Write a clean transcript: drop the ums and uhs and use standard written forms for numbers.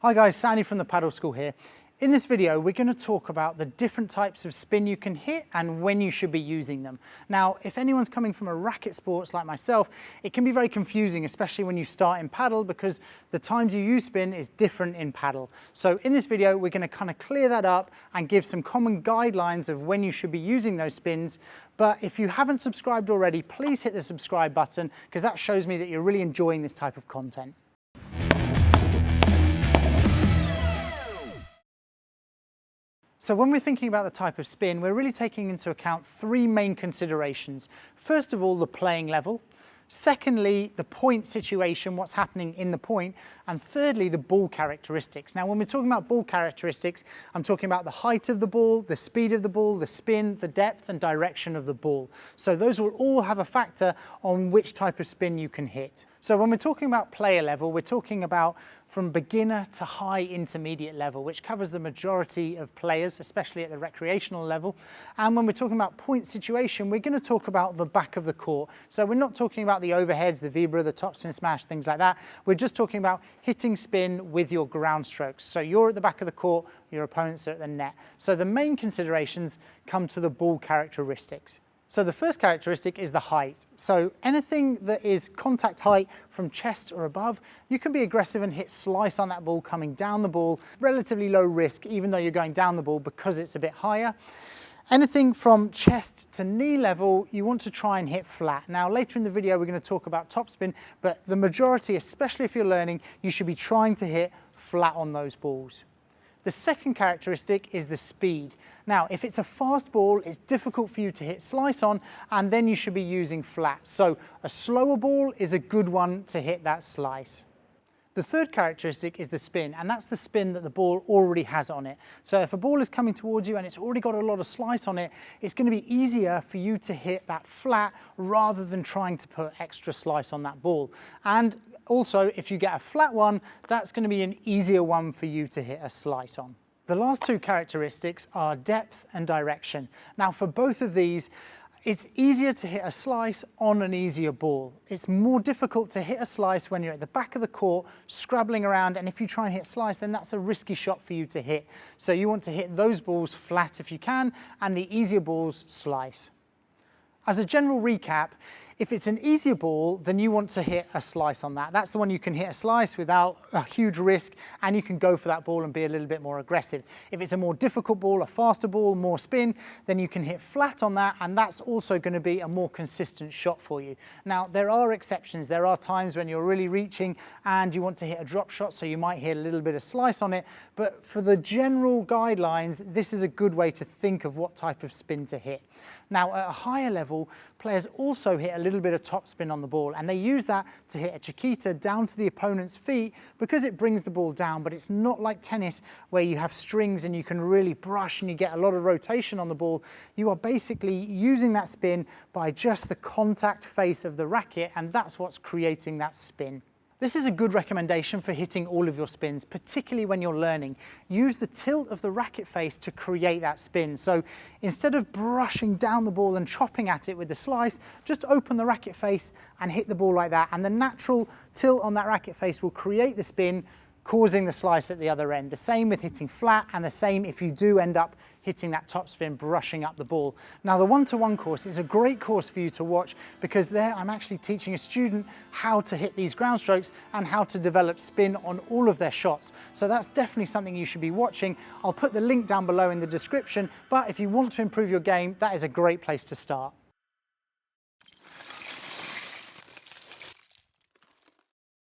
Hi guys, Sandy from the Paddle School here. In this video, we're going to talk about the different types of spin you can hit and when you should be using them. Now, if anyone's coming from a racket sports like myself, it can be very confusing, especially when you start in paddle, because the times you use spin is different in paddle. So in this video, we're going to kind of clear that up and give some common guidelines of when you should be using those spins. But if you haven't subscribed already, please hit the subscribe button, because that shows me that you're really enjoying this type of content. So when we're thinking about the type of spin, we're really taking into account three main considerations. First of all, the playing level. Secondly, the point situation, what's happening in the point. And thirdly, the ball characteristics. Now, when we're talking about ball characteristics, I'm talking about the height of the ball, the speed of the ball, the spin, the depth and direction of the ball. So those will all have a factor on which type of spin you can hit. So when we're talking about player level, we're talking about from beginner to high intermediate level, which covers the majority of players, especially at the recreational level. And when we're talking about point situation, we're going to talk about the back of the court. So we're not talking about the overheads, the vibra, the topspin smash, things like that. We're just talking about hitting spin with your ground strokes. So you're at the back of the court, your opponents are at the net. So the main considerations come to the ball characteristics. So the first characteristic is the height. So anything that is contact height from chest or above, you can be aggressive and hit slice on that ball coming down the ball. Relatively low risk, even though you're going down the ball because it's a bit higher. Anything from chest to knee level, you want to try and hit flat. Now later in the video, we're going to talk about topspin, but the majority, especially if you're learning, you should be trying to hit flat on those balls. The second characteristic is the speed. Now, if it's a fast ball, it's difficult for you to hit slice on, and then you should be using flat. So a slower ball is a good one to hit that slice. The third characteristic is the spin, and that's the spin that the ball already has on it. So if a ball is coming towards you and it's already got a lot of slice on it, it's going to be easier for you to hit that flat rather than trying to put extra slice on that ball. And also, if you get a flat one, that's going to be an easier one for you to hit a slice on. The last two characteristics are depth and direction. Now, for both of these, it's easier to hit a slice on an easier ball. It's more difficult to hit a slice when you're at the back of the court, scrabbling around, and if you try and hit slice, then that's a risky shot for you to hit. So you want to hit those balls flat if you can, and the easier balls slice. As a general recap, if it's an easier ball, then you want to hit a slice on that. That's the one you can hit a slice without a huge risk, and you can go for that ball and be a little bit more aggressive. If it's a more difficult ball, a faster ball, more spin, then you can hit flat on that, and that's also going to be a more consistent shot for you. Now, there are exceptions. There are times when you're really reaching and you want to hit a drop shot, so you might hit a little bit of slice on it. But for the general guidelines, this is a good way to think of what type of spin to hit. Now, at a higher level, players also hit a little bit of topspin on the ball, and they use that to hit a chiquita down to the opponent's feet because it brings the ball down, but it's not like tennis where you have strings and you can really brush and you get a lot of rotation on the ball. You are basically using that spin by just the contact face of the racket, and that's what's creating that spin. This is a good recommendation for hitting all of your spins, particularly when you're learning. Use the tilt of the racket face to create that spin. So instead of brushing down the ball and chopping at it with the slice, just open the racket face and hit the ball like that. And the natural tilt on that racket face will create the spin, causing the slice at the other end. The same with hitting flat, and the same if you do end up hitting that topspin, brushing up the ball. Now, the one-to-one course is a great course for you to watch, because there I'm actually teaching a student how to hit these ground strokes and how to develop spin on all of their shots. So that's definitely something you should be watching. I'll put the link down below in the description, but if you want to improve your game, that is a great place to start.